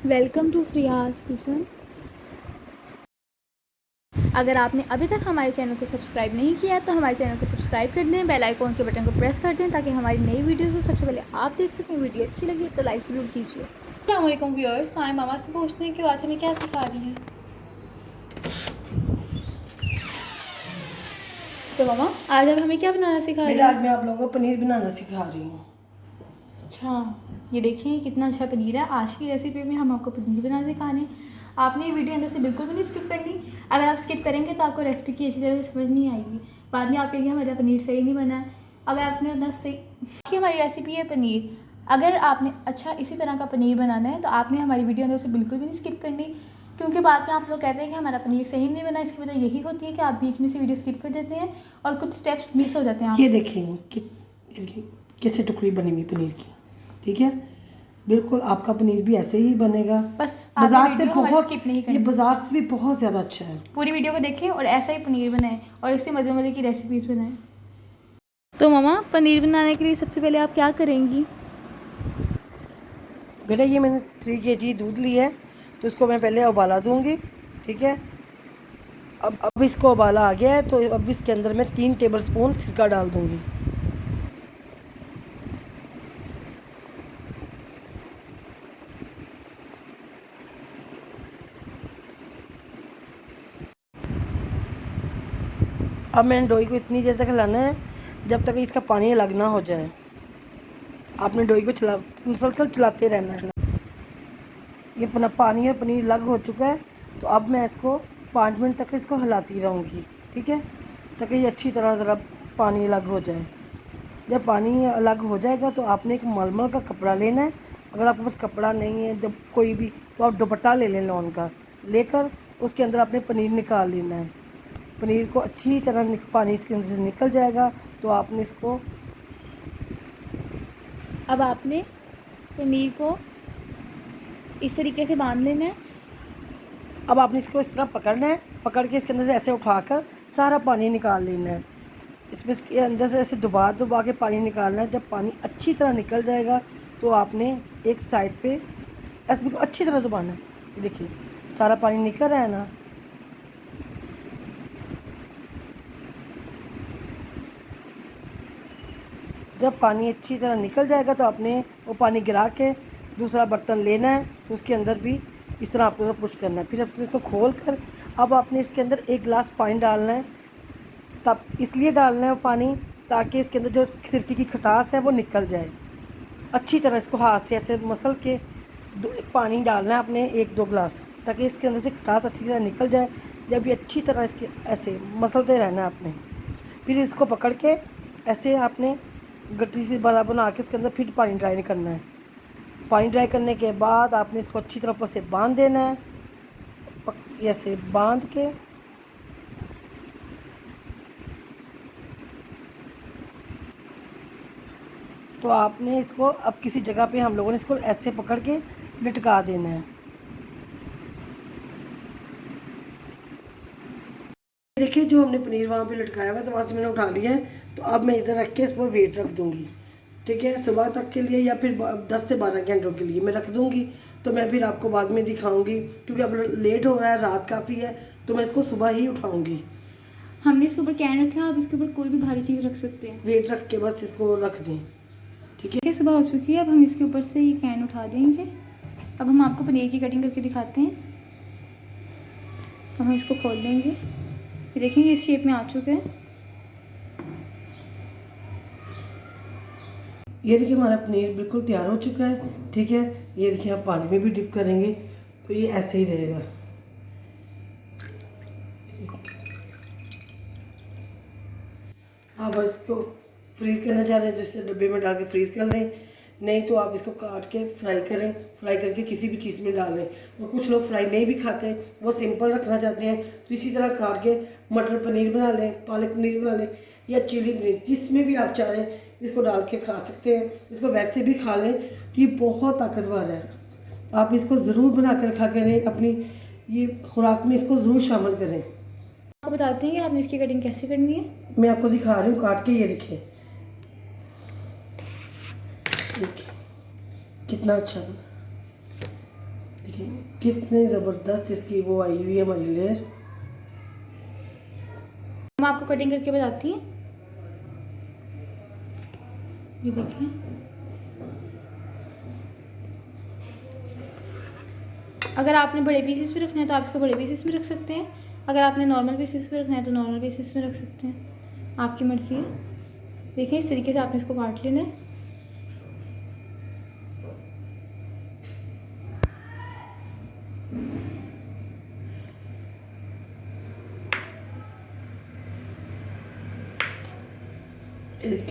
Welcome to फ्रियाज kitchen. अगर आपने अभी तक हमारे चैनल को सब्सक्राइब नहीं किया तो हमारे चैनल को सब्सक्राइब कर दें, बेल आइकॉन के बटन को प्रेस कर दें ताकि हमारी नई वीडियोस को सबसे पहले आप देख सकें। वीडियो अच्छी लगी तो लाइक ज़रूर कीजिए। अस्सलाम वालेकुम व्यूअर्स, तो हम मामा से पूछते हैं कि आज हमें क्या सिखा रही हैं। तो मामा आज आप हमें क्या बनाना सिखा रही हैं? आज मैं आप लोगों को पनीर बनाना सिखा रही हूँ। अच्छा, ये देखिए कितना अच्छा पनीर है। आज की रेसिपी में हम आपको पनीर बनाना सिखा रहे हैं। आपने ये वीडियो अंदर से बिल्कुल भी नहीं स्किप करनी। अगर आप स्किप करेंगे तो आपको रेसिपी की अच्छी तरह से समझ नहीं आएगी। बाद में आप कहेंगे हमारा पनीर सही नहीं बना है। अगर आपने अंदर सही की हमारी रेसिपी है पनीर, अगर आपने अच्छा इसी तरह का पनीर बनाना है तो आपने हमारी वीडियो अंदर से बिल्कुल भी नहीं स्किप करनी, क्योंकि बाद में आप लोग कहते हैं कि हमारा पनीर सही नहीं बना। इसकी वजह यही होती है कि आप बीच में से वीडियो स्किप कर देते हैं और कुछ स्टेप्स मिस हो जाते हैं। ये देखिए कैसे टुकड़ी बनी हुई पनीर की, ठीक है। बिल्कुल आपका पनीर भी ऐसे ही बनेगा। बस बाजार से बहुत स्किप नहीं ये करनी। बाजार से भी बहुत ज़्यादा अच्छा है। पूरी वीडियो को देखें और ऐसा ही पनीर बनाएं और इससे मज़े मज़े की रेसिपीज़ बनाएं। तो मामा पनीर बनाने के लिए सबसे पहले आप क्या करेंगी? बेटा ये मैंने 3 kg दूध लिया है, तो इसको मैं पहले उबाला दूंगी, ठीक है। अब इसको उबाला आ गया है तो अब इसके अंदर मैं 3 टेबलस्पून सिरका डाल दूंगी। अब मैंने डोई को इतनी देर तक हिलाना है जब तक इसका पानी अलग ना हो जाए। आपने डोई को मुसलसल चलाते रहना है। ये अपना पानी और पनीर अलग हो चुका है, तो अब मैं इसको 5 मिनट तक इसको हिलाती रहूँगी, ठीक है, ताकि ये अच्छी तरह ज़रा पानी अलग हो जाए। जब पानी अलग हो जाएगा तो आपने एक मलमल का कपड़ा लेना है। अगर आपके पास कपड़ा नहीं है जब कोई भी, तो आप दुपट्टा ले लें लॉन का, लेकर उसके अंदर आपने पनीर निकाल लेना है। पनीर को अच्छी तरह पानी इसके अंदर से निकल जाएगा तो आपने इसको, अब आपने पनीर को इस तरीके से बांध लेना है। अब आपने इसको इस तरह पकड़ना है, पकड़ के इसके अंदर से ऐसे उठाकर सारा पानी निकाल लेना है। इसमें इसके अंदर से ऐसे दबा दबा के पानी निकालना है। जब पानी अच्छी तरह निकल जाएगा तो आपने एक साइड पे ऐसे अच्छी तरह दबाना है। ये देखिए सारा पानी निकल रहा है ना। जब पानी अच्छी तरह निकल जाएगा तो आपने वो पानी गिरा के दूसरा बर्तन लेना है, तो उसके अंदर भी इस तरह आपको पुश करना है। फिर अब इसको खोल कर अब आपने इसके अंदर 1 गिलास पानी डालना है। तब इसलिए डालना है वो पानी ताकि इसके अंदर जो सिरके की खटास है वो निकल जाए। अच्छी तरह इसको हाथ से ऐसे मसल के पानी डालना है आपने 1-2 गिलास, ताकि इसके अंदर से खटास अच्छी तरह निकल जाए। जब ये अच्छी तरह इसके ऐसे मसलते रहना है आपने। फिर इसको पकड़ के ऐसे आपने गट्टी से बड़ा बना के उसके अंदर फिर पानी ड्राई करना है। पानी ड्राई करने के बाद आपने इसको अच्छी तरह ऊपर से बांध देना है। ऐसे बांध के तो आपने इसको अब किसी जगह पे हम लोगों ने इसको ऐसे पकड़ के लटका देना है। देखिए जो हमने पनीर वहाँ पे लटकाया हुआ है तो वहाँ से मैंने उठा लिया है। तो अब मैं इधर रख के इस पर वेट रख दूँगी, ठीक है। सुबह तक के लिए या फिर 10 से 12 घंटों के लिए मैं रख दूँगी। तो मैं फिर आपको बाद में दिखाऊँगी, क्योंकि अब लेट हो रहा है, रात काफ़ी है, तो मैं इसको सुबह ही उठाऊँगी। हमने इसके ऊपर कैन रखा है, आप इसके ऊपर कोई भी भारी चीज़ रख सकते हैं। वेट रख के बस इसको रख दें, ठीक है। सुबह हो चुकी है, अब हम इसके ऊपर से ये कैन उठा देंगे। अब हम आपको पनीर की कटिंग करके दिखाते हैं। अब हम इसको खोल देंगे। ये देखेंगे इस शेप में आ चुके हैं। ये देखिए हमारा पनीर बिल्कुल तैयार हो चुका है, ठीक है। ये देखिए आप पानी में भी डिप करेंगे तो ये ऐसे ही रहेगा। आप इसको फ्रीज़ करना चाह रहे हैं जैसे डब्बे में डाल के फ्रीज़ कर लें, नहीं तो आप इसको काट के फ्राई करें। फ्राई करके किसी भी चीज़ में डाल लें। और कुछ लोग फ्राई नहीं भी खाते, वो सिंपल रखना चाहते हैं, तो इसी तरह काट के मटर पनीर बना लें, पालक पनीर बना लें या चिली पनीर, जिसमें भी आप चाहें इसको डाल के खा सकते हैं। इसको वैसे भी खा लें तो ये बहुत ताकतवर है। आप इसको ज़रूर बना कर खा करें, अपनी ये खुराक में इसको ज़रूर शामिल करें। आपको बताते हैं कि आपने इसकी कटिंग कैसे करनी है। मैं आपको दिखा रही हूँ काट के। ये देखिए कितना अच्छा बना, देखिए कितनी ज़बरदस्त इसकी वो आई हुई है हमारी लेयर। मैं आपको कटिंग करके बताती हूँ। ये देखें, अगर आपने बड़े पीसेस में रखना है तो आप इसको बड़े पीसेस में रख सकते हैं, अगर आपने नॉर्मल पीसेस में रखना है तो नॉर्मल पीसेस में रख सकते हैं, आपकी मर्ज़ी है। देखिए इस तरीके से आपने इसको काट लेना है। एक